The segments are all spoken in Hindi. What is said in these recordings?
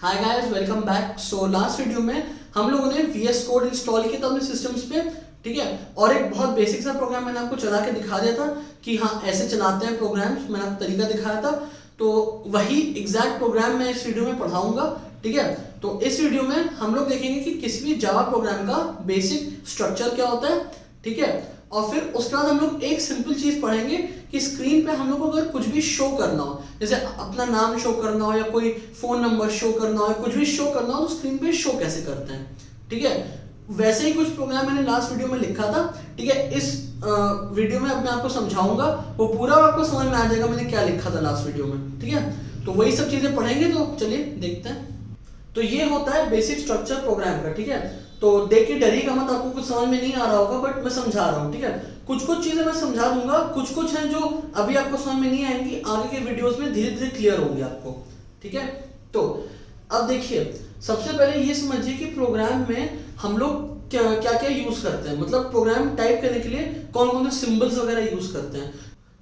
Hi guys, welcome back. So last video में हम लोगों ने VS कोड इंस्टॉल किया था अपने सिस्टम्स पे, ठीक है। और एक बहुत बेसिक सा प्रोग्राम मैंने आपको चला के दिखा दिया था कि हाँ ऐसे चलाते हैं प्रोग्राम्स, मैंने आपको तरीका दिखाया था। तो वही एग्जैक्ट प्रोग्राम मैं इस वीडियो में पढ़ाऊंगा, ठीक है। तो इस वीडियो में हम लोग देखेंगे कि किसी भी जावा प्रोग्राम का बेसिक स्ट्रक्चर क्या होता है, ठीक है। और फिर उसके बाद हम लोग एक सिंपल चीज पढ़ेंगे कि स्क्रीन पे हम लोग को अगर कुछ भी शो करना हो, जैसे अपना नाम शो करना हो या कोई फोन नंबर शो करना हो या कुछ भी शो करना हो, तो स्क्रीन पे शो कैसे करते हैं, ठीक है। वैसे ही कुछ प्रोग्राम मैंने लास्ट वीडियो में लिखा था, ठीक है। इस वीडियो में अब मैं आपको समझाऊंगा, वो पूरा आपको समझ में आ जाएगा मैंने क्या लिखा था लास्ट वीडियो में, ठीक है। तो वही सब चीजें पढ़ेंगे, तो चलिए देखते हैं। तो ये होता है बेसिक स्ट्रक्चर प्रोग्राम का, ठीक है। तो देख के डरिएगा मत, आपको कुछ समझ में नहीं आ रहा होगा, बट मैं समझा रहा हूँ, ठीक है। कुछ कुछ चीजें मैं समझा दूंगा, कुछ कुछ हैं जो अभी आपको समझ में नहीं आएंगी, आगे के वीडियोस में धीरे धीरे क्लियर होंगे आपको, ठीक है। तो अब देखिए, सबसे पहले ये समझिए कि प्रोग्राम में हम लोग क्या क्या क्या यूज करते हैं, मतलब प्रोग्राम टाइप करने के लिए कौन कौन से सिंबल्स वगैरह यूज करते हैं।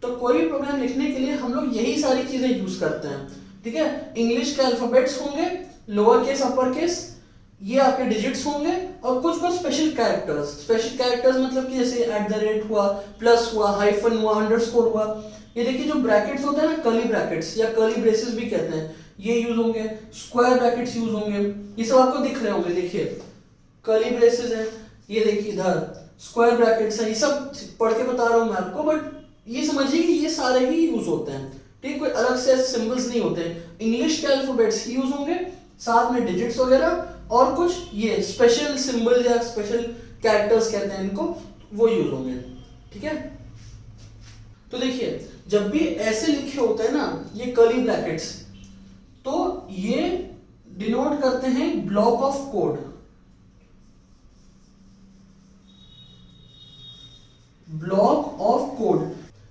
तो कोई भी प्रोग्राम लिखने के लिए हम लोग यही सारी चीजें यूज करते हैं, ठीक है। इंग्लिश के अल्फाबेट्स होंगे, लोअर केस अपर केस, ये आपके डिजिट्स होंगे, और कुछ कुछ स्पेशल कैरेक्टर्स मतलब कि जैसे @ हुआ, प्लस हुआ, हाइफन हुआ, अंडरस्कोर हुआ। ये देखिए जो ब्रैकेट्स होते हैं ना, कर्ली ब्रैकेट्स या कर्ली ब्रेसेस भी कहते हैं, ये यूज होंगे। स्क्वायर ब्रैकेट्स यूज होंगे, ये सब आपको दिख रहे होंगे। देखिए कर्ली ब्रेसेस है, ये देखिए इधर स्क्वायर ब्रैकेट्स है, ये सब पढ़ के बता रहा हूं मैं आपको, बट ये समझिए कि ये सारे ही यूज होते हैं, ठीक। कोई अलग से ऐसे सिंबल्स नहीं होते। इंग्लिश के अल्फाबेट्स यूज होंगे, साथ में डिजिट्स वगैरह, और कुछ ये स्पेशल सिंबल या स्पेशल कैरेक्टर्स कहते हैं इनको, वो यूज होंगे, ठीक है। तो देखिए जब भी ऐसे लिखे होते हैं ना ये कर्ली ब्रैकेट्स, तो ये डिनोट करते हैं block of code. Block of code,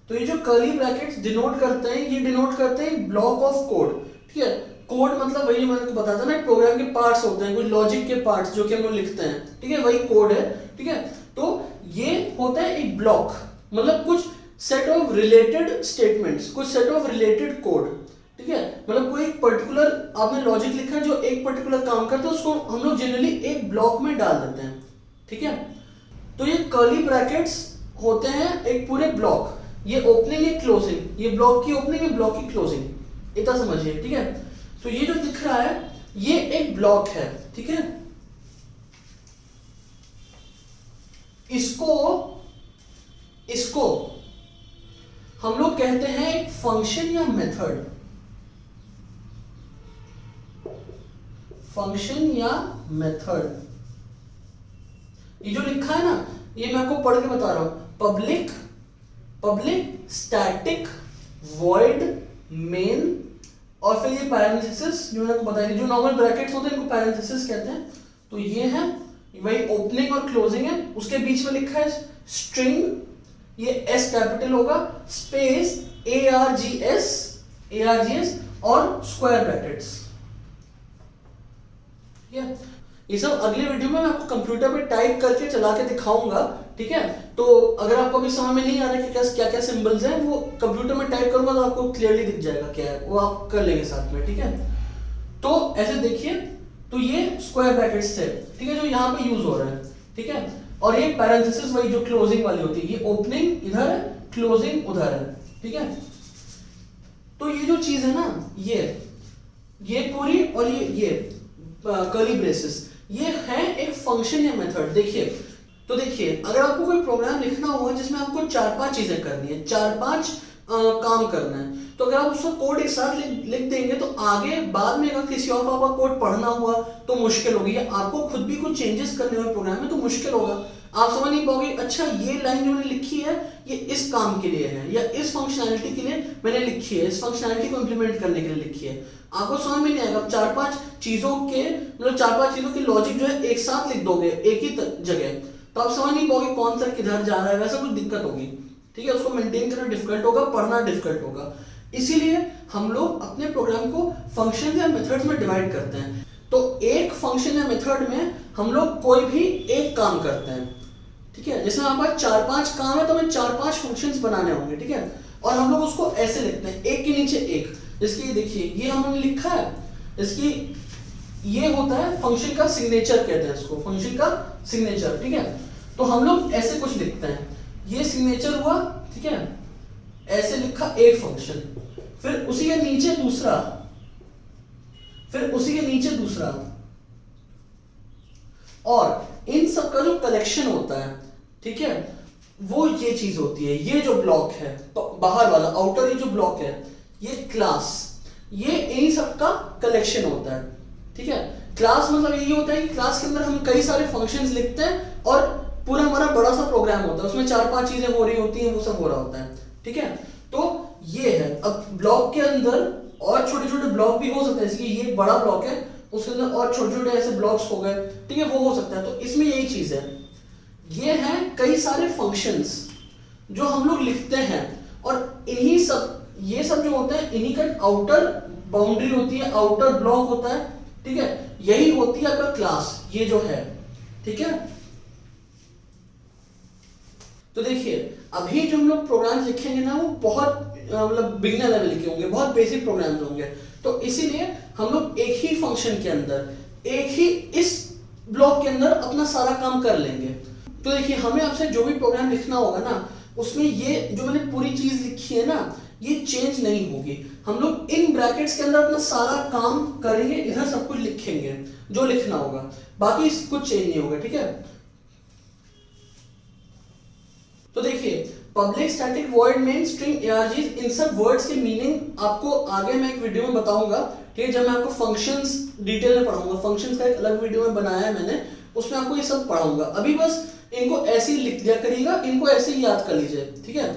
तो ये जो कर्ली ब्रैकेट्स डिनोट करते हैं, ये डिनोट करते हैं ब्लॉक ऑफ कोड, ठीक है। कोड मतलब वही मैंने बताया था ना, प्रोग्राम के पार्ट्स होते हैं, कुछ लॉजिक के पार्ट्स जो कि हम लोग लिखते हैं, ठीक है, वही कोड है, ठीक है। तो ये होता है एक ब्लॉक, मतलब कुछ सेट ऑफ रिलेटेड स्टेटमेंट्स, कुछ सेट ऑफ रिलेटेड कोड, ठीक है। मतलब कोई एक पर्टिकुलर आपने लॉजिक लिखा है जो एक पर्टिकुलर काम करता है, उसको हम लोग जनरली एक ब्लॉक में डाल देते हैं, ठीक है। तो ये कर्ली ब्रैकेट्स होते हैं एक पूरे ब्लॉक, ये ओपनिंग है क्लोजिंग, ये ब्लॉक की ओपनिंग है, ब्लॉक की क्लोजिंग, इतना समझिए, ठीक है। तो ये जो दिख रहा है ये एक ब्लॉक है, ठीक है। इसको हम लोग कहते हैं एक फंक्शन या मेथड, फंक्शन या मेथड। ये जो लिखा है ना, ये मैं आपको पढ़ के बता रहा हूं। पब्लिक स्टैटिक वॉइड मेन, और फिर ये पैरेंथेसिस जो मैंने आपको बताया, जो नॉर्मल ब्रैकेट्स होते हैं इनको पैरेंथेसिस कहते हैं। तो ये है वही ओपनिंग और क्लोजिंग है, उसके बीच में लिखा है स्ट्रिंग, ये एस कैपिटल होगा, स्पेस ARGS और स्क्वायर ब्रैकेट्स। ये सब अगले वीडियो में मैं आपको कंप्यूटर पे टाइप करके चला के दिखाऊंगा, ठीक है। तो अगर आपको अभी समझ में नहीं आ रहा है कि क्या क्या सिंबल्स हैं, वो कंप्यूटर में टाइप करूंगा तो आपको क्लियरली दिख जाएगा क्या है, वो आप कर लेंगे साथ में, ठीक है। तो ऐसे देखिए, तो ये स्क्वायर ब्रैकेट्स थे, ठीक है, जो यहाँ पे यूज हो रहा है, ठीक है। और ये पैरेंथेसिस वही जो क्लोजिंग वाली होती है, ये ओपनिंग इधर है, क्लोजिंग उधर है, ठीक है। तो ये जो चीज है ना, ये पूरी, और ये कर्ली ब्रेसेस, ये है एक फंक्शन या मेथड। देखिए, तो देखिए अगर आपको कोई प्रोग्राम लिखना होगा जिसमें आपको 4-5 चीजें करनी है, 4-5 काम करना है, तो अगर आप उसका कोड एक साथ लिख देंगे, तो आगे बाद में अगर किसी और को आपका कोड पढ़ना हुआ तो मुश्किल होगी, या आपको खुद भी कुछ चेंजेस करने हुए प्रोग्राम में तो मुश्किल होगा, आप समझ नहीं पाओगे। अच्छा ये लाइन जो मैंने लिखी है ये इस काम के लिए है, या इस फंक्शनैलिटी के लिए मैंने लिखी है, इस फंक्शनैलिटी को इंप्लीमेंट करने के लिए लिखी है, आपको समझ में नहीं आएगा। 4-5 चीजों के लॉजिक जो है एक साथ लिख दोगे एक ही जगह, तो आप समझ नहीं पाओगे कौन सा किधर जा रहा है, वैसा कुछ दिक्कत होगी, ठीक है। उसको मेंटेन करना डिफिकल्ट होगा, पढ़ना डिफिकल्ट होगा। इसीलिए हम लोग अपने प्रोग्राम को फंक्शन या मेथड्स में डिवाइड करते हैं। तो एक फंक्शन या मेथड में हम लोग कोई भी एक काम करते हैं, ठीक है। जैसे हमारे पास 4-5 काम है तो हमें 4-5 फंक्शंस बनाने होंगे, ठीक है। और हम लोग उसको ऐसे लिखते हैं, एक के नीचे एक। इसकी देखिए ये हमने लिखा है, इसकी ये होता है फंक्शन का सिग्नेचर, कहते हैं इसको फंक्शन का सिग्नेचर, ठीक है। तो हम लोग ऐसे कुछ लिखते हैं, ये सिग्नेचर हुआ, ठीक है, ऐसे लिखा एक फंक्शन, फिर उसी के नीचे दूसरा, फिर उसी के नीचे दूसरा, और इन सब का जो कलेक्शन होता है, ठीक है, वो ये चीज होती है। ये जो ब्लॉक है तो बाहर वाला आउटर, ये जो ब्लॉक है, ये क्लास, ये इन सब का कलेक्शन होता है, ठीक है। क्लास मतलब यही होता है कि क्लास के अंदर हम कई सारे फंक्शंस लिखते हैं और पूरा हमारा बड़ा सा प्रोग्राम होता है, उसमें 4-5 चीजें हो रही होती हैं, वो सब हो रहा होता है, ठीक है। तो ये है। अब ब्लॉक के अंदर और छोटे छोटे ब्लॉक भी हो सकते हैं, जैसे कि ये बड़ा ब्लॉक है, उसके अंदर और छोटे छोटे ऐसे ब्लॉक्स हो गए, ठीक है, वो हो सकता है। तो इसमें यही चीज है, ये हैं कई सारे फंक्शंस जो हम लोग लिखते हैं, और इन्हीं सब, ये सब जो होते हैं, इन्हीं का आउटर बाउंड्री होती है, आउटर ब्लॉक होता है, ठीक है, यही होती है आपका क्लास, ये जो है, ठीक है। तो देखिए अभी जो हम लोग प्रोग्राम्स लिखेंगे ना, वो बहुत मतलब बिगिनर लेवल के होंगे, बहुत बेसिक प्रोग्राम्स होंगे। तो इसीलिए हम लोग एक ही फंक्शन के अंदर, एक ही इस ब्लॉक के अंदर अपना सारा काम कर लेंगे। तो देखिए हमें आपसे जो भी प्रोग्राम लिखना होगा ना, उसमें ये जो मैंने पूरी चीज लिखी है ना, ये चेंज नहीं होगी। हम लोग इन ब्रैकेट्स के अंदर अपना सारा काम करेंगे, इधर सब कुछ लिखेंगे जो लिखना होगा, बाकी कुछ चेंज नहीं होगा, ठीक है। तो देखिए public static void main string args, इन सब वर्ड्स के मीनिंग आपको आगे मैं एक वीडियो में बताऊंगा, ठीक है, जब मैं आपको फंक्शंस डिटेल में पढ़ाऊंगा। फंक्शंस का एक अलग वीडियो में बनाया है मैंने, उसमें आपको ये सब पढ़ाऊंगा। अभी बस इनको ऐसे ही लिख दिया करिएगा, इनको ऐसे ही याद कर लीजिए, ठीक है।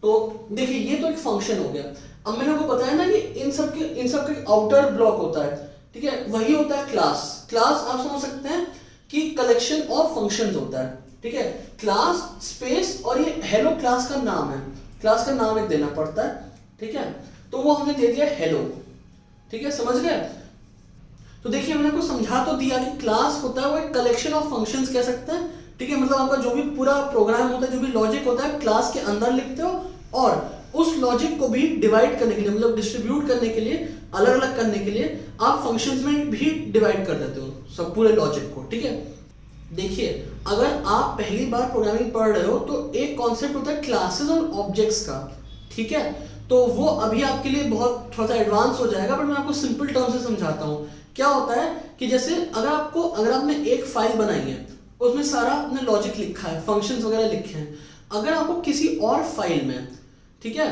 तो देखिए ये तो एक फंक्शन हो गया। अब मैंने आपको बताया ना कि इन सब का आउटर ब्लॉक होता है, ठीक है, वही होता है क्लास। क्लास आप समझ सकते हैं कि कलेक्शन ऑफ फंक्शंस होता है, ठीक है। क्लास स्पेस, और ये हेलो क्लास का नाम है, क्लास का नाम एक देना पड़ता है, ठीक है। तो वो हमने दे दिया हेलो, ठीक है, समझ गए। तो देखिए मैंने आपको समझा तो दिया कि क्लास होता है वो एक कलेक्शन ऑफ फंक्शंस कह सकते हैं, ठीक है। मतलब आपका जो भी पूरा प्रोग्राम होता है, जो भी लॉजिक होता है, क्लास के अंदर लिखते हो, और उस लॉजिक को भी डिवाइड करने के लिए, मतलब डिस्ट्रीब्यूट करने के लिए, अलग अलग करने के लिए आप फंक्शंस में भी डिवाइड कर देते हो सब पूरे लॉजिक को, ठीक है। देखिए अगर आप पहली बार प्रोग्रामिंग पढ़ रहे हो तो एक कॉन्सेप्ट होता है क्लासेस और ऑब्जेक्ट्स का, ठीक है। तो वो अभी आपके लिए बहुत थोड़ा सा एडवांस हो जाएगा, पर मैं आपको सिंपल टर्म से समझाता हूँ। क्या होता है कि जैसे अगर आपने एक फाइल बनाई है, उसमें सारा आपने लॉजिक लिखा है, फंक्शंस वगैरह लिखे हैं, अगर आपको किसी और फाइल में, ठीक है,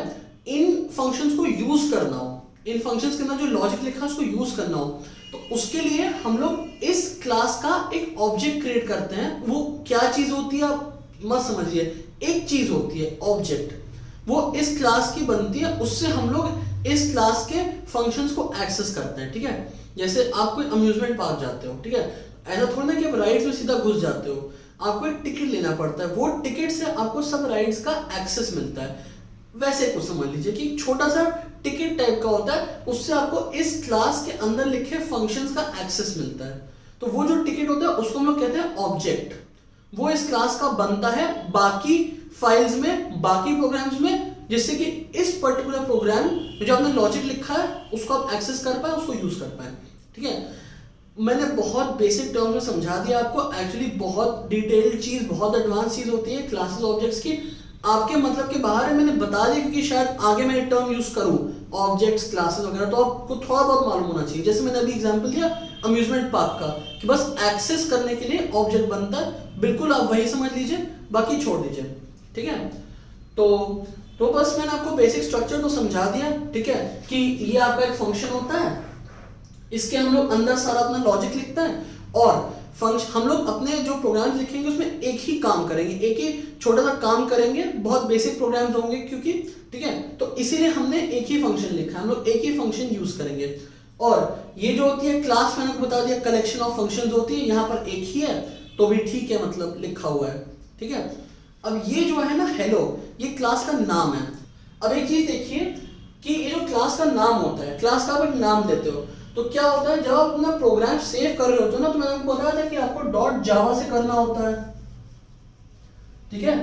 इन फंक्शंस को यूज करना हो, इन फंक्शंस के अंदर जो लॉजिक लिखा है उसको यूज करना हो, तो उसके लिए हम लोग इस क्लास का एक ऑब्जेक्ट क्रिएट करते हैं। वो क्या चीज होती है आप मत समझिए, एक चीज होती है ऑब्जेक्ट, वो इस क्लास की बनती है, उससे हम लोग इस क्लास के फंक्शंस को एक्सेस करते हैं, ठीक है। जैसे आप कोई अम्यूजमेंट पार्क जाते हो, ठीक है, ऐसा थोड़ा ना कि आप राइड्स में सीधा घुस जाते हो, आपको एक टिकट लेना पड़ता है, वो टिकट से आपको सब राइड्स का एक्सेस मिलता है। वैसे कुछ समझ लीजिए कि एक छोटा सा टिकट टाइप का होता है, उससे आपको इस क्लास के अंदर लिखे फंक्शंस का एक्सेस मिलता है। तो वो जो टिकट होता है उसको हम लोग कहते हैं ऑब्जेक्ट। वो इस क्लास का बनता है बाकी फाइल्स में, बाकी प्रोग्राम्स में, जिससे कि इस पर्टिकुलर प्रोग्राम में जो आपने लॉजिक लिखा है उसको आप एक्सेस कर पाए, उसको यूज कर पाए, ठीक है। मैंने बहुत बेसिक टर्म में समझा दिया आपको, एक्चुअली बहुत डिटेल्ड चीज, बहुत एडवांस चीज होती है क्लासेस ऑब्जेक्ट्स की, आपके मतलब के बाहर है। मैंने बता दिया क्योंकि शायद आगे मैं एक टर्म यूज करूं ऑब्जेक्ट्स, क्लासेस वगैरह, तो आपको थोड़ा बहुत मालूम होना चाहिए। जैसे मैंने अभी एग्जांपल दिया अम्यूजमेंट पार्क का, कि बस एक्सेस करने के लिए ऑब्जेक्ट बनता है, बिल्कुल आप वही समझ लीजिए, बाकी छोड़ दीजिए, ठीक है। तो बस मैंने आपको बेसिक स्ट्रक्चर तो समझा दिया, ठीक है, कि ये आपका एक फंक्शन होता है, इसके हम लोग अंदर सारा अपना लॉजिक लिखते हैं, और हम लोग अपने जो प्रोग्राम्स लिखेंगे उसमें एक ही काम करेंगे, एक ही छोटा सा काम करेंगे, बहुत बेसिक प्रोग्राम्स होंगे क्योंकि, ठीक है। तो इसीलिए हमने एक ही फंक्शन लिखा, हम लोग एक ही फंक्शन यूज करेंगे। और ये जो होती है क्लास, मैंने आपको बता दिया कलेक्शन ऑफ फंक्शंस होती है, यहाँ पर एक ही है तो भी ठीक है, मतलब लिखा हुआ है, ठीक है। अब ये जो है ना हेलो, ये क्लास का नाम है। अब एक चीज देखिए कि ये जो क्लास का नाम होता है, क्लास का आप एक नाम देते हो, तो क्या होता है जब आप अपना प्रोग्राम सेव कर रहे होते हो ना, तो मैंने आपको बताया था कि आपको डॉट जावा से करना होता है, ठीक है।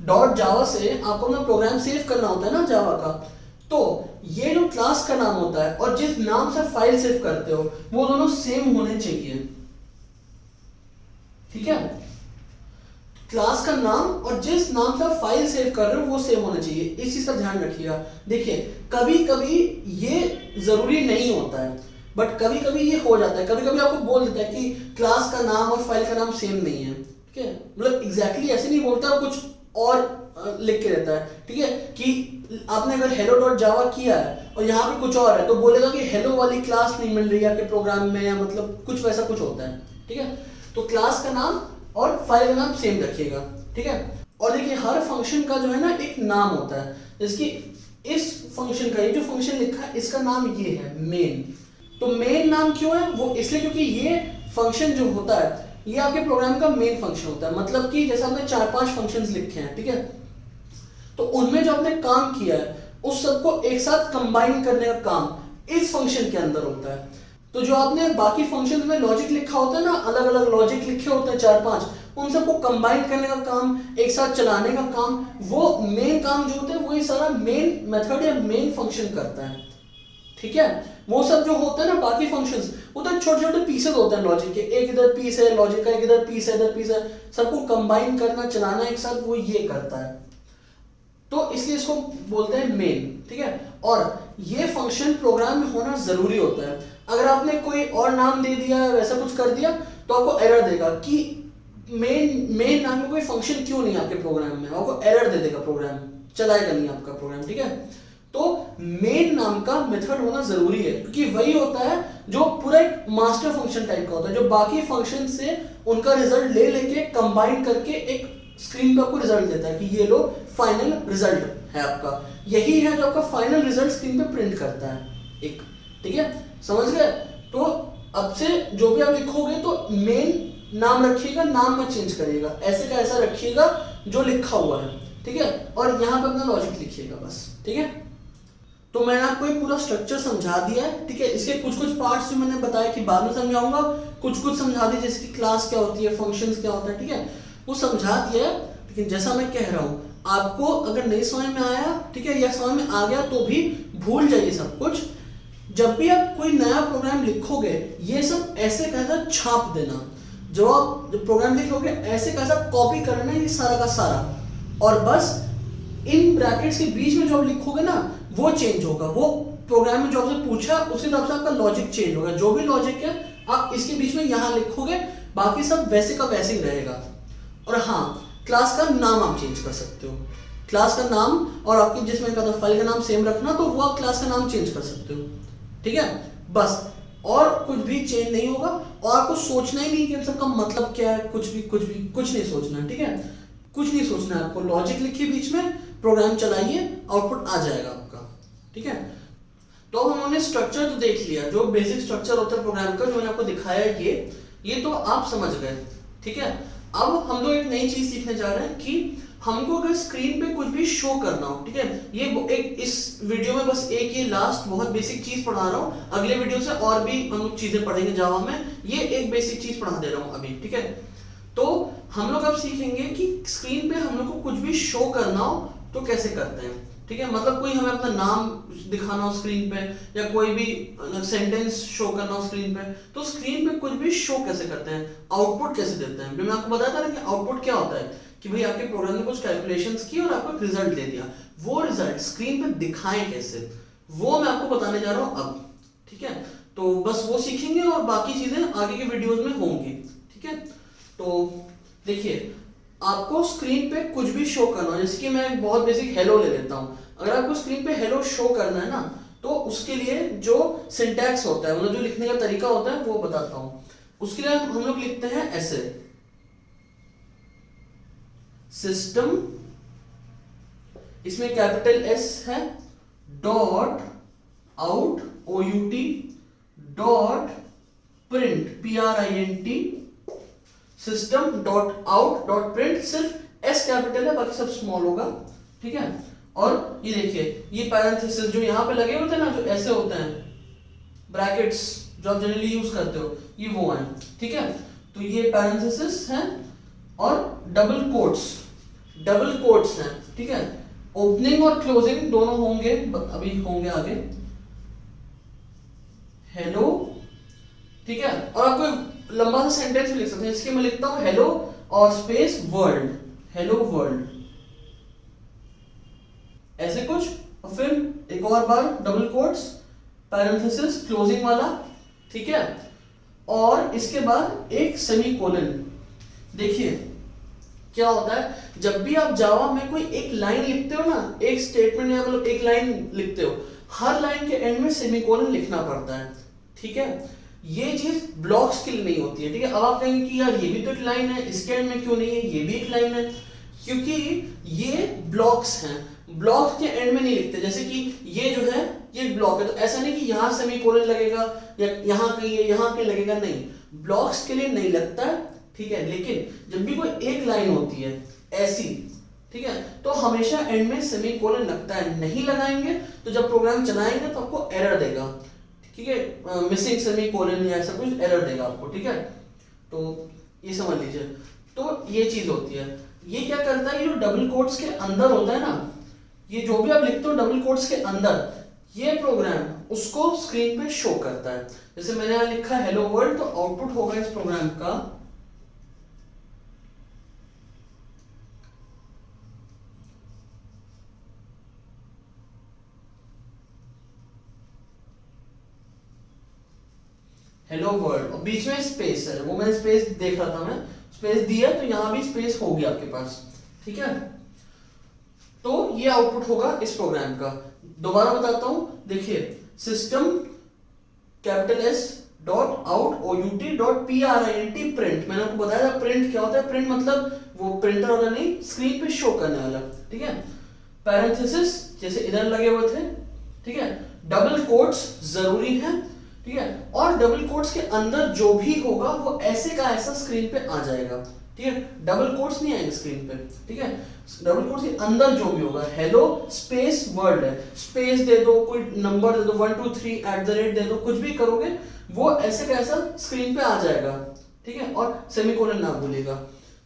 डॉट जावा से आपको अपना प्रोग्राम सेव करना होता है ना जावा का, तो ये जो क्लास का नाम होता है और जिस नाम से फाइल सेव करते हो वो दोनों सेम होने चाहिए, ठीक है। क्लास का नाम और जिस नाम से फाइल सेव कर रहे हो वो सेम होना चाहिए, इस चीज का ध्यान रखिएगा। देखिए कभी कभी ये जरूरी नहीं होता है, बट कभी कभी ये हो जाता है। कभी कभी आपको बोल देता है कि क्लास का नाम और फाइल का नाम सेम नहीं है, ठीक है। मतलब एग्जैक्टली ऐसे नहीं बोलता, कुछ और लिख के देता है, ठीक है। कि आपने अगर हेलो डॉट जावा किया है और यहाँ पे कुछ और है तो बोलेगा कि हेलो वाली क्लास नहीं मिल रही है आपके प्रोग्राम में, या मतलब कुछ वैसा कुछ होता है, ठीक है। तो क्लास का नाम और फाइल का नाम सेम रखिएगा, ठीक है। और देखिए हर फंक्शन का जो है ना एक नाम होता है, जैसे इस फंक्शन का, ये जो फंक्शन लिखा है इसका नाम ये है मेन। तो मेन नाम क्यों है, वो इसलिए क्योंकि ये फंक्शन जो होता है ये आपके प्रोग्राम का मेन फंक्शन होता है। मतलब कि जैसे आपने 4-5 फंक्शंस लिखे हैं, ठीक है, तो उनमें जो आपने काम किया है उस सबको एक साथ कंबाइन करने का काम इस फंक्शन के अंदर होता है। तो जो आपने बाकी फंक्शंस में लॉजिक लिखा होता है ना, अलग अलग लॉजिक लिखे होते हैं 4-5, उन सबको कंबाइन करने का काम, एक साथ चलाने का काम, वो मेन काम जो होता है वही सारा मेन मेथड या मेन फंक्शन करता है, ठीक है। वो सब जो होता है ना बाकी फंक्शंस, वो तो छोटे छोटे पीसेस होते हैं लॉजिक के, एक इधर पीस है लॉजिक का, एक इधर पीस है, इधर पीस है, सबको कंबाइन करना, चलाना एक साथ, वो ये करता है। तो इसलिए इसको बोलते हैं मेन, ठीक है। और ये फंक्शन प्रोग्राम में होना जरूरी होता है। अगर आपने कोई और नाम दे दिया, वैसा कुछ कर दिया, तो आपको एरर देगा कि मेन नाम में कोई फंक्शन क्यों नहीं आपके प्रोग्राम में, आपको एरर दे देगा, प्रोग्राम चलाएगा नहीं आपका प्रोग्राम, ठीक है। तो मेन नाम का मेथड होना जरूरी है, क्योंकि वही होता है जो पूरा एक मास्टर फंक्शन टाइप का होता है, जो बाकी फंक्शन से उनका रिजल्ट ले लेके कंबाइन करके एक स्क्रीन पे आपको रिजल्ट देता है कि ये लो फाइनल रिजल्ट है आपका। यही है जो आपका फाइनल रिजल्ट स्क्रीन पे प्रिंट करता है एक, ठीक है, समझ गए। तो अब से जो भी आप लिखोगे तो मेन नाम रखिएगा, नाम मत चेंज करिएगा, ऐसे का ऐसा रखिएगा जो लिखा हुआ है, ठीक है। और यहाँ पे अपना लॉजिक लिखिएगा बस, ठीक है। तो मैंने आपको एक पूरा स्ट्रक्चर समझा दिया है, ठीक है। इसके कुछ कुछ पार्ट्स जो मैंने बताया कि बाद में समझाऊंगा, कुछ कुछ समझा दिया, जैसे कि क्लास क्या होती है, फंक्शंस क्या होता है, ठीक है, वो समझा दिया है। लेकिन जैसा मैं कह रहा हूँ, आपको अगर नहीं समझ में आया, ठीक है, या समझ में आ गया तो भी भूल जाइए सब कुछ। जब भी आप कोई नया प्रोग्राम लिखोगे, ये सब ऐसे कैसा छाप देना, जो आप प्रोग्राम लिखोगे ऐसे कैसा कॉपी करना है ये सारा का सारा, और बस इन ब्रैकेट्स के बीच में जो आप लिखोगे ना वो चेंज होगा, वो प्रोग्राम में जो आपसे पूछा उसके हिसाब से आपका लॉजिक चेंज होगा। जो भी लॉजिक है आप इसके बीच में यहाँ लिखोगे, बाकी सब वैसे का वैसे ही रहेगा। और हाँ, क्लास का नाम आप चेंज कर सकते हो, क्लास का नाम और आपकी जिसमें कहा था फाइल का नाम सेम रखना, तो वो आप क्लास का नाम चेंज कर सकते हो, ठीक है, बस। और कुछ भी चेंज नहीं होगा, और आपको सोचना ही नहीं कि इन सबका मतलब क्या है, कुछ नहीं सोचना है, ठीक है, कुछ नहीं सोचना है आपको। लॉजिक लिखिए बीच में, प्रोग्राम चलाइए, आउटपुट आ जाएगा आपका, ठीक है। तो अब हमने स्ट्रक्चर तो देख लिया, जो बेसिक स्ट्रक्चर होता है प्रोग्राम का, जो मैंने आपको दिखाया है, ये तो आप समझ गए, ठीक है। अब हम लोग एक नई चीज सीखने जा रहे हैं कि हमको अगर स्क्रीन पे कुछ भी शो करना हो, ठीक है, ये एक इस वीडियो में बस एक ये लास्ट बहुत बेसिक चीज पढ़ा रहा हूँ, अगले वीडियो से और भी हम लोग चीजें पढ़ेंगे जावा में, ये एक बेसिक चीज पढ़ा दे रहा हूँ अभी, ठीक है। तो हम लोग अब सीखेंगे कि स्क्रीन पे हम लोग को कुछ भी शो करना हो तो कैसे करते हैं, ठीक है। मतलब कोई हमें अपना नाम दिखाना हो स्क्रीन पे, या कोई भी सेंटेंस शो करना हो स्क्रीन पे, तो स्क्रीन पे कुछ भी शो कैसे करते हैं, आउटपुट कैसे देते हैं। मैं आपको बताया था ना कि आउटपुट क्या होता है, कि भाई आपके प्रोग्राम ने कुछ कैलकुलेशंस की और आपको रिजल्ट दे दिया, वो रिजल्ट स्क्रीन पे दिखाएं कैसे, वो मैं आपको बताने जा रहा हूँ अब, ठीक है। तो बस वो सीखेंगे और बाकी चीजें आगे के वीडियोज में होंगी, ठीक है। तो देखिए, आपको स्क्रीन पे कुछ भी शो करना है, जैसे कि मैं एक बहुत बेसिक हेलो ले लेता हूं। अगर आपको स्क्रीन पे हेलो शो करना है ना, तो उसके लिए जो सिंटैक्स होता है, मतलब जो लिखने का तरीका होता है वो बताता हूं। उसके लिए हम लोग लिखते हैं ऐसे, सिस्टम, इसमें कैपिटल एस है, dot out OUT dot print PRINT, system dot out dot print, सिर्फ एस कैपिटल है, बाकी सब स्मॉल होगा, ठीक है। और ये देखिए, ये पैरेंथेसिस जो यहाँ पे लगे होते हैं ना, जो ऐसे होते हैं ब्रैकेट्स जो आप जनरली यूज करते हो, ये वो हैं, ठीक है। तो ये पैरेंथेसिस हैं और डबल कोट्स हैं, ठीक है। ओपनिंग और क्लोजिंग दोनों होंगे, अभी होंगे आगे। हेलो, ठीक है, और आपको लंबा सा सेंटेंस भी लिख सकते हैं, इसके मैं लिखता हूं हेलो और स्पेस वर्ल्ड, हेलो वर्ल्ड, ऐसे कुछ। और फिर एक और बार डबल कोट्स, पैरेंथेसिस क्लोजिंग वाला, ठीक है, और इसके बाद एक सेमीकोलन। देखिए क्या होता है, जब भी आप जावा में कोई एक लाइन लिखते हो ना, एक स्टेटमेंट या मतलब एक लाइन लिखते हो, हर लाइन के एंड में सेमीकोलन लिखना पड़ता है, ठीक है। ये चीज ब्लॉक्स के लिए नहीं होती है, ठीक है। अब आप कहेंगे कि यार ये भी तो एक लाइन है, इसके एंड में क्यों नहीं है, ये भी एक लाइन है, क्योंकि ये ब्लॉक्स हैं, ब्लॉक के एंड में नहीं लिखते। जैसे कि ये जो है ये ब्लॉक है, तो ऐसा नहीं कि यहां सेमीकोलन लगेगा या यहां कहीं है, यहां कहीं लगेगा, नहीं, ब्लॉक्स के लिए नहीं लगता है, ठीक है। लेकिन जब भी कोई एक लाइन होती है ऐसी, ठीक है, तो हमेशा एंड में सेमीकोलन लगता है। नहीं लगाएंगे तो जब प्रोग्राम चलाएंगे तो आपको एरर देगा, ठीक है, मिसिंग सेमीकोलन या ऐसा कुछ एरर देगा आपको, ठीक है। तो ये समझ लीजिए, तो ये चीज होती है। ये क्या करता है, ये जो डबल कोट्स के अंदर होता है ना, ये जो भी आप लिखते हो डबल कोट्स के अंदर, ये प्रोग्राम उसको स्क्रीन पे शो करता है। जैसे मैंने यहां लिखा हेलो वर्ल्ड, तो आउटपुट होगा इस प्रोग्राम का हेलो वर्ल्ड, और बीच में स्पेस है, वो मैं स्पेस देख रहा था, मैं स्पेस दिया तो यहां भी स्पेस होगी आपके पास, ठीक है। तो ये आउटपुट होगा इस प्रोग्राम का। दोबारा बताता हूं, देखिए system capital S dot out OUT dot PRINT print, मैंने आपको बताया था प्रिंट क्या होता है। प्रिंट मतलब वो प्रिंटर वाला नहीं, स्क्रीन पे शो करने वाला, ठीक है। पैरेंथेसिस जैसे इधर लगे हुए थे, ठीक है, डबल कोट्स जरूरी है, ठीक है, और डबल कोट्स के अंदर जो भी होगा वो ऐसे का ऐसा स्क्रीन पे आ जाएगा, ठीक है। डबल कोट्स नहीं आएंगे स्क्रीन पे, ठीक है। डबल कोट्स के अंदर जो भी होगा, हेलो स्पेस वर्ल्ड है, स्पेस दे दो, कोई नंबर दे दो, 1 2 3 @ दे दो, कुछ भी करोगे वो ऐसे का ऐसा स्क्रीन पे आ जाएगा, ठीक है, और सेमीकोलन ना भूलिएगा।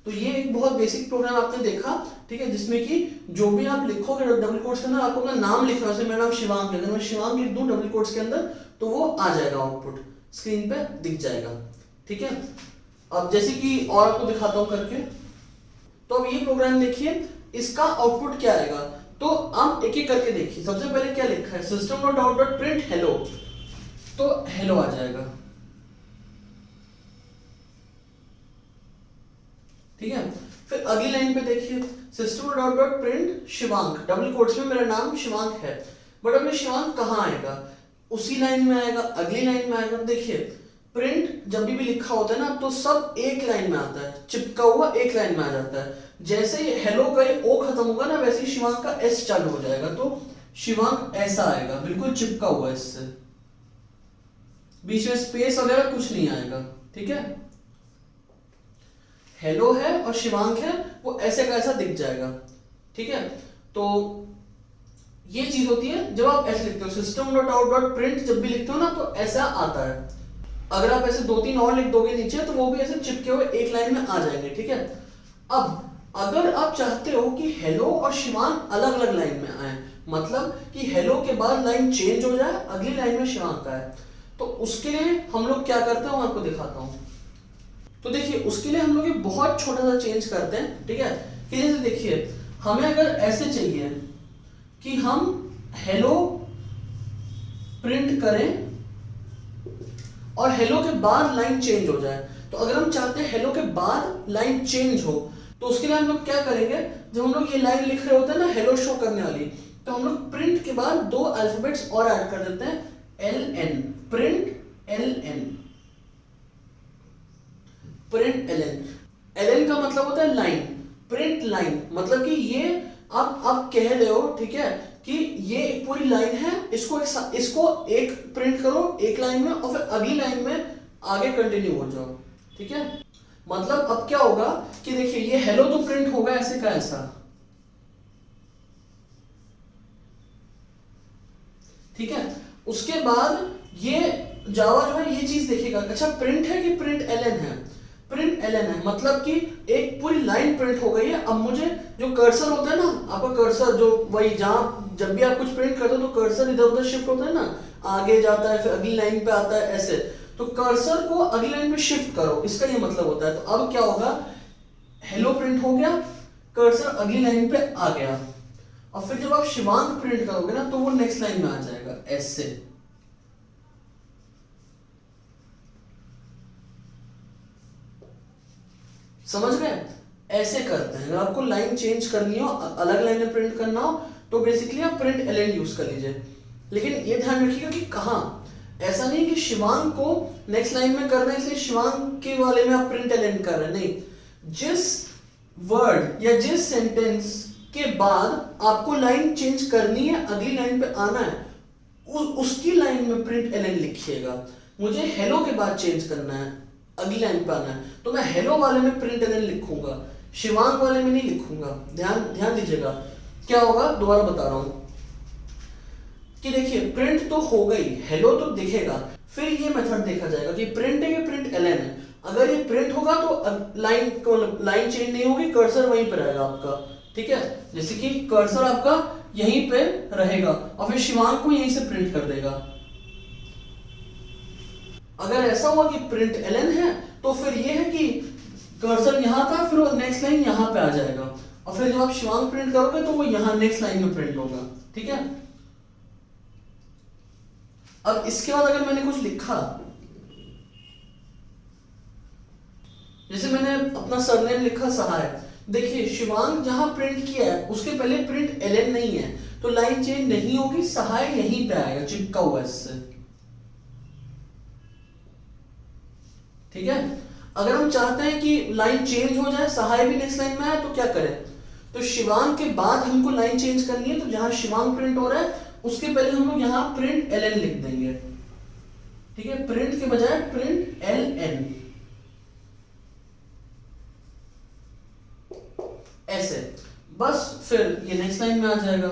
तो ये एक बहुत बेसिक प्रोग्राम आपने देखा, ठीक है, जिसमें कि जो भी आप लिखोगे डबल कोट्स के अंदर, आपको अपना नाम लिखना है, मेरा नाम शिवांग है, अगर मैं शिवांग लिख दूं डबल कोट्स के अंदर तो वो आ जाएगा, आउटपुट स्क्रीन पे दिख जाएगा, ठीक है। अब जैसे कि और आपको दिखाता हूं करके, तो अब ये प्रोग्राम देखिए, इसका आउटपुट क्या आएगा, तो आप एक एक करके देखिए। सबसे पहले क्या लिखा है, system dot out dot print hello, तो हेलो आ जाएगा, ठीक है। फिर अगली लाइन पे देखिए, system dot dot print Shivang, double quotes में मेरा नाम शिवांग है, बट अब ये शिवांग कहाँ आएगा, उसी लाइन में आएगा, अगली लाइन में आएगा। देखिए प्रिंट जब भी लिखा होता है ना, तो सब एक लाइन में आता है, चिपका हुआ एक लाइन में आ जाता है। जैसे ही हेलो का ओ खत्म होगा ना, वैसे ही शिवांग का एस चालू हो जाएगा, तो शिवांग ऐसा आएगा, बिल्कुल चिपका हुआ इससे, बीच में स्पेस वगैरह कुछ नहीं आएगा, ठीक है। हेलो है और शिवांग है, वो ऐसे का ऐसा दिख जाएगा, ठीक है। तो ये चीज होती है जब आप ऐसे लिखते हो, system dot out dot print जब भी लिखते हो ना, तो ऐसा आता है। अगर आप ऐसे 2 3 और लिख दोगे नीचे, तो वो भी ऐसे चिपके हुए एक लाइन में आ जाएंगे, ठीक है। अब अगर आप चाहते हो कि हेलो और शिवांग अलग अलग लाइन में आए, मतलब कि हेलो के बाद लाइन चेंज हो जाए, अगली लाइन में शिवांग का है, तो उसके लिए हम लोग क्या करते हैं, मैं आपको दिखाता हूं। तो देखिए उसके लिए हम लोग बहुत छोटा सा चेंज करते हैं, ठीक है। कि जैसे देखिए, हमें अगर ऐसे चाहिए कि हम हेलो प्रिंट करें और हेलो के बाद लाइन चेंज हो जाए, तो अगर हम चाहते हैं हेलो के बाद लाइन चेंज हो, तो उसके लिए हम लोग क्या करेंगे, जब हम लोग ये लाइन लिख रहे होते हैं ना हेलो शो करने वाली, तो हम लोग प्रिंट के बाद 2 अल्फाबेट्स और ऐड कर देते हैं, LN, print LN, print LN का मतलब होता है लाइन, प्रिंट लाइन मतलब कि ये आप कह रहे हो, ठीक है, कि ये एक पूरी लाइन है, इसको एक प्रिंट करो एक लाइन में, और फिर अगली लाइन में आगे कंटिन्यू हो जाओ, ठीक है। मतलब अब क्या होगा कि देखिए ये हेलो तो प्रिंट होगा ऐसे का ऐसा, ठीक है। उसके बाद ये जावा जो है ये चीज देखेगा, अच्छा प्रिंट है कि प्रिंट LN है, प्रिंट एलन है, मतलब कि एक पूरी लाइन प्रिंट हो गई है। अब मुझे जो कर्सर होता है ना, आपका कर्सर जो वही जहां जब भी आप कुछ प्रिंट करते हो तो कर्सर इधर उधर शिफ्ट होता है ना, आगे जाता है फिर अगली लाइन पे आता है ऐसे, तो कर्सर को अगली लाइन पे शिफ्ट करो, इसका ये मतलब होता है। तो अब क्या होगा, हेलो प्रिंट हो गया, कर्सर अगली लाइन पे आ गया, और फिर जब आप शिवांग प्रिंट करोगे ना तो वो नेक्स्ट लाइन में आ जाएगा ऐसे। समझ गए? ऐसे करते हैं। अगर आपको लाइन चेंज करनी हो, अलग लाइन में प्रिंट करना हो, तो बेसिकली आप प्रिंट एलन यूज कर लीजिए। लेकिन ये ध्यान रखिएगा कि कहाँ, ऐसा नहीं कि शिवांग को नेक्स्ट लाइन में कर रहे हैं इसलिए शिवांग के वाले में आप प्रिंट एलन कर रहे हैं, नहीं। जिस वर्ड या जिस सेंटेंस के बाद आपको लाइन चेंज करनी है, अगली लाइन पे आना है, उसकी लाइन में प्रिंट एलन लिखिएगा। मुझे हेलो के बाद चेंज करना है, अगली लाइन पे आना है, तो मैं हेलो वाले में प्रिंट एलन लिखूंगा, शिवांग वाले में नहीं लिखूंगा। ध्यान दीजिएगा क्या होगा, दोबारा बता रहा हूं कि देखिए प्रिंट तो हो गई, हेलो तो दिखेगा, फिर ये मेथड देखा जाएगा कि प्रिंट है या प्रिंट एलन है। अगर ये प्रिंट होगा तो लाइन चेंज नहीं होगी, कर्सर वहीं पे रहेगा आपका, ठीक है। जैसे कि कर्सर आपका यहीं पे रहेगा और फिर शिवांग को यहीं से प्रिंट कर देगा। अगर ऐसा हुआ कि प्रिंट एलन है तो फिर ये है कि कर्सर यहां था, फिर वो नेक्स्ट लाइन यहां पे आ जाएगा, और फिर जब आप शिवांग प्रिंट करोगे तो वो यहां नेक्स्ट लाइन में प्रिंट होगा, ठीक है। अब इसके बाद अगर मैंने कुछ लिखा, जैसे मैंने अपना सरनेम लिखा सहाय, देखिए शिवांग जहां प्रिंट किया है उसके पहले प्रिंट एलन नहीं है, तो लाइन चेंज नहीं होगी, सहाय यहीं पे आएगा चिपका हुआ इससे, ठीक है। अगर हम चाहते हैं कि लाइन चेंज हो जाए, सहाय भी नेक्स्ट लाइन में आए, तो क्या करें, तो शिवांग के बाद हमको लाइन चेंज करनी है, तो जहां शिवांग प्रिंट हो रहा है उसके पहले हम लोग यहां प्रिंट एलन लिख देंगे, ठीक है। प्रिंट के बजाय प्रिंट एल एन, ऐसे, बस फिर ये नेक्स्ट लाइन में आ जाएगा।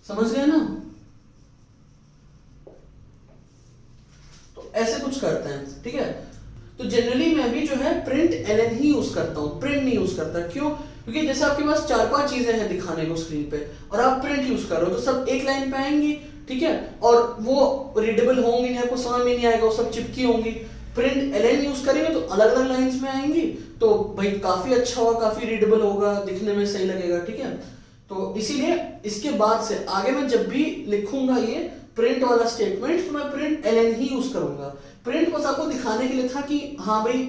समझ गए ना? तो ऐसे कुछ करते हैं, ठीक है। तो जनरली मैं भी जो है प्रिंट एलन ही यूज करता हूं, प्रिंट नहीं यूज करता। क्यों? क्योंकि जैसे आपके पास 4-5 चीजें हैं दिखाने को स्क्रीन पे और आप प्रिंट यूज कर रहे हो तो सब एक लाइन पे आएंगी, ठीक है, और वो रीडेबल होंगी नहीं, आपको समझ में नहीं आएगा, वो सब चिपकी होंगी। प्रिंट एलन यूज करेंगे तो अलग अलग लाइंस में आएंगी, तो भाई काफी अच्छा होगा, काफी रीडेबल होगा, दिखने में सही लगेगा, ठीक है। तो इसीलिए इसके बाद से आगे मैं जब भी लिखूंगा ये प्रिंट वाला स्टेटमेंट, तो मैं प्रिंट एलन ही यूज करूंगा। प्रिंट बस आपको दिखाने के लिए था कि हाँ भाई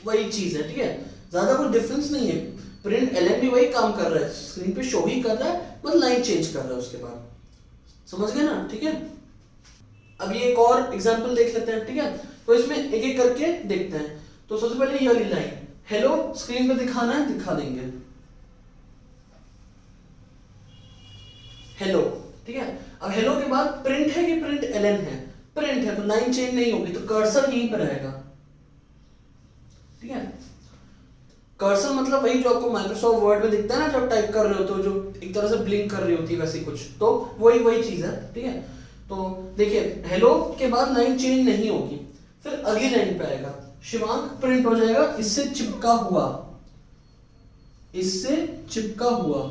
वही चीज है, ठीक है, ज्यादा कोई डिफरेंस नहीं है। प्रिंट एलन भी वही काम कर रहा है, स्क्रीन पे शो ही कर रहा है, बस लाइन चेंज कर रहा है उसके बाद। समझ गए ना? ठीक है। अब ये एक और एग्जांपल देख लेते हैं, ठीक है। तो इसमें एक एक करके देखते हैं। तो सबसे पहले ये वाली लाइन, हेलो स्क्रीन पे दिखाना है, दिखा देंगे हेलो, ठीक है। अब हेलो के बाद प्रिंट है कि प्रिंट एलन है? प्रिंट है, तो लाइन चेंज नहीं होगी, तो कर्सर यहीं पर रहेगा, ठीक है। कर्सर मतलब वही जो आपको माइक्रोसॉफ्ट वर्ड में दिखता है ना, जब टाइप कर रहे हो तो जो एक तरह से ब्लिंक कर रही होती है वैसी कुछ, तो वही चीज है, ठीक है। तो देखिए हेलो के बाद लाइन चेंज नहीं होगी, फिर अगली लाइन पे आएगा, शिवांग प्रिंट हो जाएगा, इससे चिपका हुआ, इससे चिपका हुआ,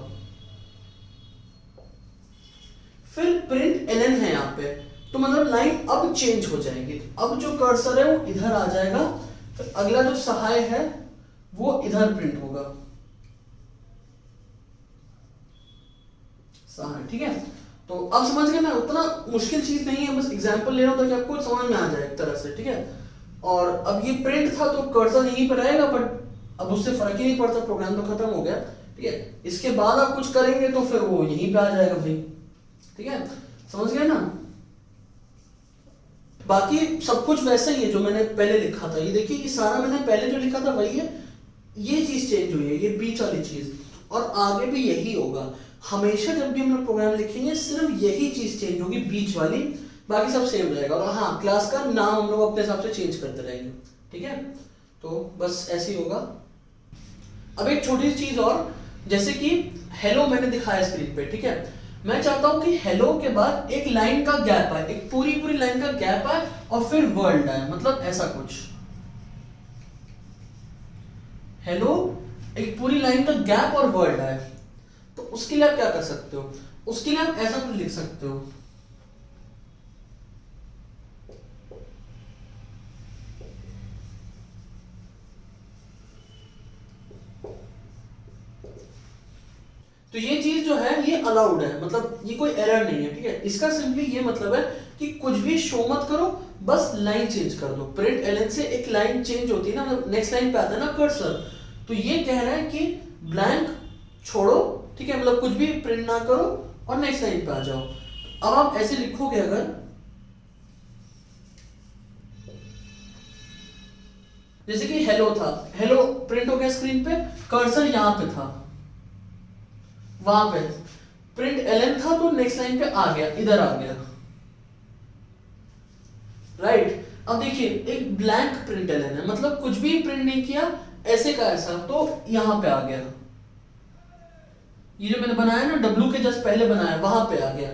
फिर प्रिंट एलन है यहाँ पे, तो मतलब लाइन अब चेंज हो जाएगी। अब जो कर्सर है वो इधर आ जाएगा, फिर अगला जो सहाय है वो इधर प्रिंट होगा, सहाय, ठीक है। तो अब समझ गए ना, उतना मुश्किल चीज नहीं है, बस एग्जांपल ले रहा हूं ताकि आपको समझ में आ जाए एक तरह से, ठीक है। और अब ये प्रिंट था तो कर्सर यहीं पर रहेगा, बट अब उससे फर्क ही नहीं पड़ता, प्रोग्राम तो खत्म हो गया, ठीक है। इसके बाद आप कुछ करेंगे तो फिर वो यहीं पे आ जाएगा भाई, ठीक है। समझ गए ना? बाकी सब कुछ वैसा ही है जो मैंने पहले लिखा था। ये देखिए, ये सारा मैंने पहले जो लिखा था वही है, ये चीज चेंज हुई है, ये बीच वाली चीज, और आगे भी यही होगा। हमेशा जब भी हम लोग प्रोग्राम लिखेंगे सिर्फ यही चीज चेंज होगी, बीच वाली, बाकी सब सेम रहेगा। और हाँ, क्लास का नाम हम लोग अपने हिसाब से चेंज करते रहेंगे, ठीक है। तो बस ऐसे ही होगा। अब एक छोटी सी चीज और, जैसे कि हेलो मैंने दिखाया स्क्रीन पे, ठीक है। मैं चाहता हूं कि हेलो के बाद एक लाइन का गैप आए, एक पूरी लाइन का गैप आए और फिर वर्ल्ड आए, मतलब ऐसा कुछ, हेलो एक पूरी लाइन का गैप और वर्ड है, तो उसके लिए आप क्या कर सकते हो, उसके लिए आप ऐसा कुछ लिख सकते हो, तो ये चीज जो है ये अलाउड है, मतलब ये कोई एरर नहीं है, ठीक है। इसका सिंपली ये मतलब है कि कुछ भी शो मत करो, बस लाइन चेंज कर दो। प्रिंट एलन से एक लाइन चेंज होती है ना, मतलब नेक्स्ट लाइन पे आता है ना कर्सर, तो ये कह रहा है कि ब्लैंक छोड़ो, ठीक है, मतलब कुछ भी प्रिंट ना करो और नेक्स्ट लाइन पे आ जाओ। अब आप ऐसे लिखोगे, अगर जैसे कि हेलो था, हेलो प्रिंट हो गया स्क्रीन पे, कर्सर यहां पे था, वहां पे प्रिंट एलन था, तो नेक्स्ट लाइन पे आ गया, इधर आ गया, राइट। अब देखिए एक ब्लैंक प्रिंट एलन है, मतलब कुछ भी प्रिंट नहीं किया, ऐसे का ऐसा, तो यहां पे आ गया, ये जो मैंने बनाया ना W के जस्ट पहले बनाया, वहां पे आ गया।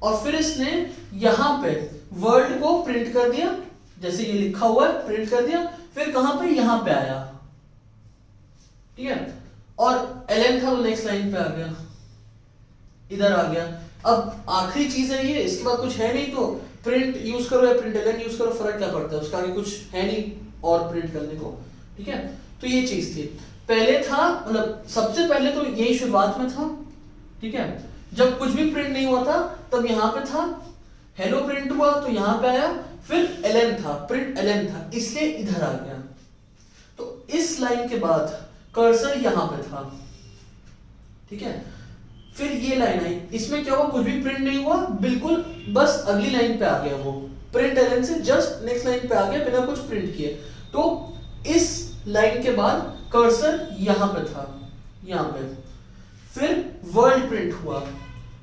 और फिर इसने यहां पे वर्ड को प्रिंट कर दिया, जैसे ये लिखा हुआ है प्रिंट कर दिया, फिर कहां पे, यहां पे आया, ठीक है, और एलन था वो नेक्स्ट लाइन पे आ गया, इधर आ गया। अब आखिरी चीज है ये, इसके बाद कुछ है नहीं, तो प्रिंट यूज करो या प्रिंट एलन यूज करो, फर्क क्या पड़ता है, उसका आगे कुछ है नहीं और प्रिंट करने को, ठीक है। तो ये चीज थी, पहले था, मतलब सबसे पहले तो यही शुरुआत में था, ठीक है, जब कुछ भी प्रिंट नहीं हुआ था तब यहां पे था, हेलो प्रिंट हुआ तो यहां पे आया, फिर एलन था, प्रिंट एलन था, इसलिए इधर आ गया। तो इस लाइन के बाद कर्सर यहां पे था, ठीक है, फिर ये लाइन आई, इसमें क्या हुआ, कुछ भी प्रिंट नहीं हुआ, बिल्कुल बस अगली लाइन पे आ गया, वो प्रिंट एलन से जस्ट नेक्स्ट लाइन पे आ गया बिना कुछ प्रिंट किए। तो इस लाइन के बाद कर्सर यहां पे था, यहां पे, फिर वर्ल्ड प्रिंट हुआ,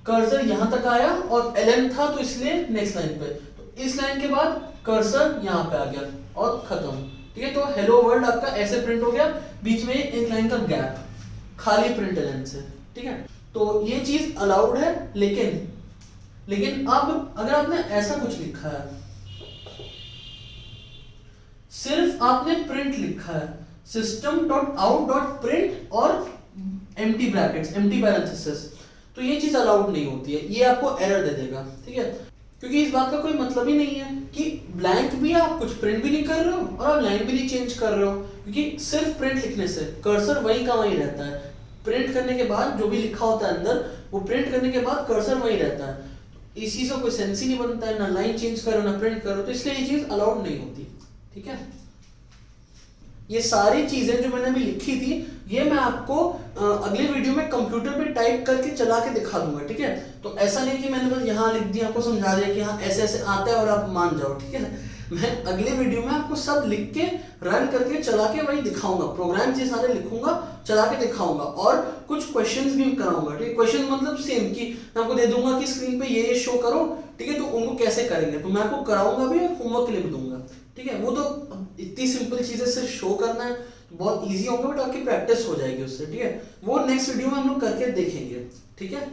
कर्सर यहां तक आया और एलन था तो इसलिए नेक्स्ट लाइन पे, तो इस लाइन के बाद कर्सर यहां पे आ गया और खत्म, ठीक है। तो हेलो वर्ल्ड आपका ऐसे प्रिंट हो गया, बीच में एक लाइन का गैप, खाली प्रिंट एलन से, ठीक है। तो ये चीज अलाउड है, लेकिन अब अगर आपने ऐसा कुछ लिखा है, सिर्फ आपने प्रिंट लिखा है, system dot out dot print और एम्प्टी ब्रैकेट्स, एम्प्टी पैरेंथेसिस, तो ये चीज अलाउड नहीं होती है, ये आपको एरर दे देगा, ठीक है। क्योंकि इस बात का कोई मतलब ही नहीं है कि ब्लैंक भी आप कुछ प्रिंट भी नहीं कर रहे हो और आप लाइन भी नहीं चेंज कर रहे हो, क्योंकि सिर्फ प्रिंट लिखने से कर्सर वही का वही रहता है, प्रिंट करने के बाद जो भी लिखा होता है अंदर, वो प्रिंट करने के बाद कर्सर वही रहता है, इस चीज का कोई सेंस ही नहीं बनता है, ना लाइन चेंज करो ना प्रिंट करो, तो इसलिए ये चीज अलाउड नहीं होती, ठीक है। ये सारी चीजें जो मैंने अभी लिखी थी, ये मैं आपको अगले वीडियो में कंप्यूटर पे टाइप करके चला के दिखा दूंगा, ठीक है। तो ऐसा नहीं कि मैंने बस यहाँ लिख दिया, आपको समझा दिया कि हाँ ऐसे ऐसे आता है और आप मान जाओ, ठीक है। मैं अगले वीडियो में आपको सब लिख के रन करके चला के वही दिखाऊंगा, प्रोग्राम ये सारे लिखूंगा, चला के दिखाऊंगा और कुछ क्वेश्चंस भी कराऊंगा, ठीक है। क्वेश्चन मतलब सेम कि मैं आपको दे दूंगा कि स्क्रीन पे ये शो करो, ठीक है, तो उनको कैसे करेंगे, तो मैं आपको कराऊंगा भी और होमवर्क के लिए भी दूंगा, ठीक है। वो तो इतनी सिंपल चीजें सिर्फ शो करना है, बहुत इजी होगा, बट आपकी प्रैक्टिस हो जाएगी उससे, ठीक है। वो नेक्स्ट वीडियो में हम लोग करके देखेंगे, ठीक है।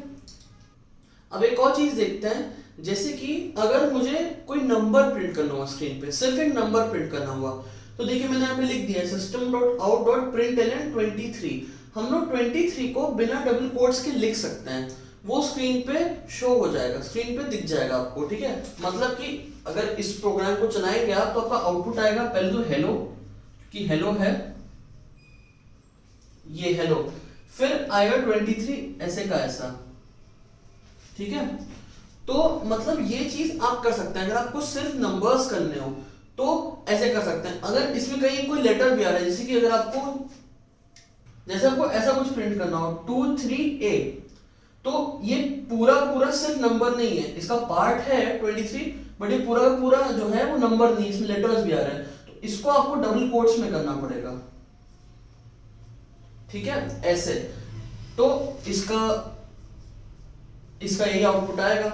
अब एक और चीज देखते हैं, जैसे कि अगर मुझे कोई नंबर प्रिंट करना हुआ स्क्रीन पे, सिर्फ एक नंबर प्रिंट करना हुआ, तो देखिए मैंने यहाँ पे लिख दिया system dot out dot println 23, हम लोग 23 को बिना डबल कोट्स के लिख सकते हैं, वो स्क्रीन पे शो हो जाएगा, स्क्रीन पे दिख जाएगा आपको, ठीक है। मतलब कि अगर इस प्रोग्राम को चलाएंगे आप तो आपका आउटपुट आएगा, पहले तो हेलो, कि हेलो है, ये हेलो, फिर आएगा 23 ऐसे का ऐसा, ठीक है। तो मतलब ये चीज आप कर सकते हैं, अगर आपको सिर्फ नंबर्स करने हो तो ऐसे कर सकते हैं। अगर इसमें कहीं कोई लेटर भी आ रहा है, जैसे कि अगर आपको, जैसे आपको ऐसा कुछ प्रिंट करना हो 23A, तो ये पूरा पूरा सिर्फ नंबर नहीं है, इसका पार्ट है 23, बट ये पूरा पूरा जो है वो नंबर नहीं, इसमें लेटर्स भी आ रहे हैं, तो इसको आपको डबल कोट्स में करना पड़ेगा, ठीक है, ऐसे। तो इसका यही आउटपुट आएगा,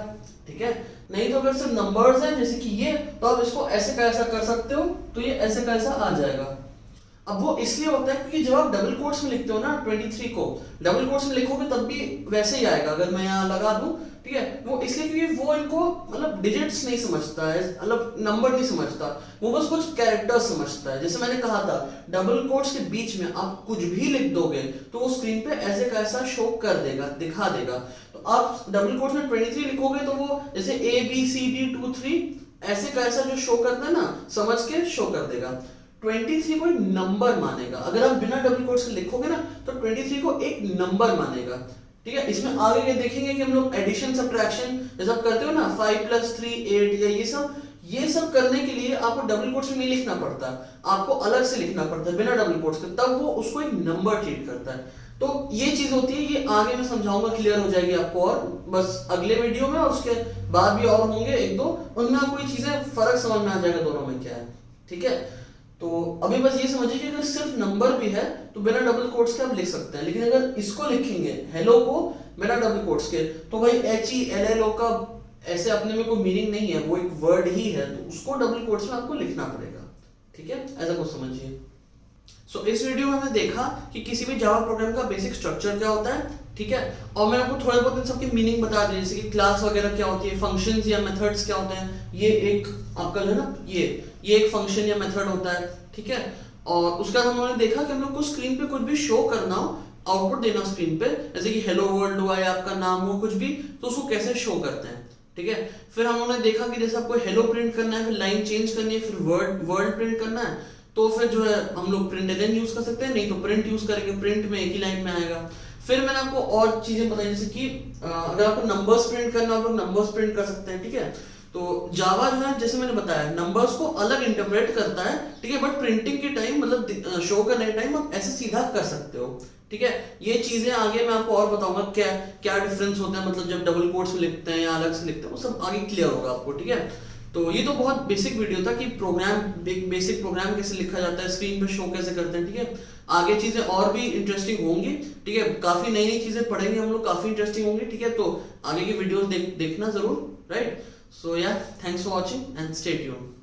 ठीक है। नहीं तो अगर सिर्फ नंबर्स हैं जैसे कि ये, तो आप इसको ऐसे का ऐसा कर सकते हो, तो ये ऐसे का ऐसा आ जाएगा। अब वो इसलिए होता है क्योंकि जब आप डबल कोट्स में लिखते हो ना 23 को, डबल कोट्स में लिखोगे तब भी वैसे ही आएगा, अगर मैं यहाँ लगा दूं, ठीक है। वो इसलिए क्योंकि वो इनको मतलब डिजिट्स नहीं समझता है, मतलब नंबर नहीं समझता, वो बस कुछ कैरेक्टर्स समझता है। जैसे मैंने कहा था डबल कोट्स के बीच में आप कुछ भी लिख दोगे तो वो स्क्रीन पे ऐसे का ऐसा शो कर देगा, दिखा देगा। तो आप डबल कोट्स में 23 लिखोगे तो वो जैसे ABCD23 ऐसे का ऐसा जो शो करता है ना, समझ के शो कर देगा। 23 को एक नंबर मानेगा, अगर आप बिना डबल कोट्स के लिखोगे ना तो 23 को एक नंबर मानेगा, ठीक है। इसमें आगे के देखेंगे कि हम लोग एडिशन सब्ट्रैक्शन जैसे आप करते हो ना 5 + 3 8 या ये सब करने के लिए आपको डबल कोट्स में नहीं लिखना पड़ता, आपको अलग से लिखना पड़ता है बिना डबल कोट्स के, तब वो उसको एक नंबर ट्रीट करता है। तो ये चीज होती है, ये आगे मैं समझाऊंगा, क्लियर हो जाएगी आपको, और बस अगले वीडियो में और उसके बाद भी और होंगे एक दो, उनमें आपको ये चीजें फर्क समझ में आ जाएगा दोनों में क्या है, ठीक है। तो अभी बस ये समझिए कि अगर सिर्फ नंबर भी है तो बिना डबल कोट्स के आप लिख सकते हैं, लेकिन अगर इसको लिखेंगे हेलो को बिना डबल कोट्स के तो भाई HELLO का ऐसे अपने में कोई मीनिंग नहीं है, वो एक वर्ड ही है, तो उसको डबल कोट्स में आपको लिखना पड़ेगा, ठीक है। ऐसा कुछ समझिए। सो इस वीडियो में हमने देखा कि किसी भी जावा प्रोग्राम का बेसिक स्ट्रक्चर क्या होता है, ठीक है, और मैंने आपको थोड़े बहुत इन सबके मीनिंग बता दिए, जैसे कि क्लास वगैरह क्या होती है, फंक्शंस या मेथड्स क्या होते हैं, ये एक आपका जो है ना ये एक फंक्शन या मेथड होता है, ठीक है। और उसके बाद हमने देखा कि हम लोग को स्क्रीन पे कुछ भी शो करना हो, आउटपुट देना स्क्रीन पे, जैसे कि हेलो वर्ल्ड हुआ या आपका नाम हो कुछ भी, तो उसको कैसे शो करते हैं, ठीक है। फिर हम लोगों ने देखा कि जैसे आपको हेलो प्रिंट करना है, फिर लाइन चेंज करनी है, फिर वर्ल्ड प्रिंट करना है, तो फिर जो है हम लोग प्रिंट अगेन यूज कर सकते हैं, नहीं तो प्रिंट यूज करेंगे, प्रिंट में एक ही लाइन में आएगा। फिर मैंने आपको और चीजें बताई, जैसे कि अगर आपको नंबर्स प्रिंट करना हो, आप लोग नंबर्स प्रिंट कर सकते हैं, ठीक है। तो जावा जो है जैसे मैंने बताया नंबर्स को अलग इंटरप्रेट करता है, ठीक है, बट प्रिंटिंग के टाइम मतलब शो करने के टाइम आप ऐसे सीधा कर सकते हो, ठीक है। ये चीजें आगे मैं आपको और बताऊंगा क्या क्या डिफरेंस होता है, मतलब जब डबल कोट्स में लिखते हैं या अलग से लिखते हैं, वो सब आगे क्लियर होगा आपको, ठीक है। तो ये तो बहुत बेसिक वीडियो था कि बेसिक प्रोग्राम कैसे लिखा जाता है, स्क्रीन पे शो कैसे करते हैं, ठीक है। आगे चीजें और भी इंटरेस्टिंग होंगी, ठीक है, काफी नई नई चीजें पढ़ेंगे हम लोग, काफी इंटरेस्टिंग होंगी, ठीक है। तो आगे की वीडियोस देखना जरूर, राइट। सो या thanks for watching and stay tuned.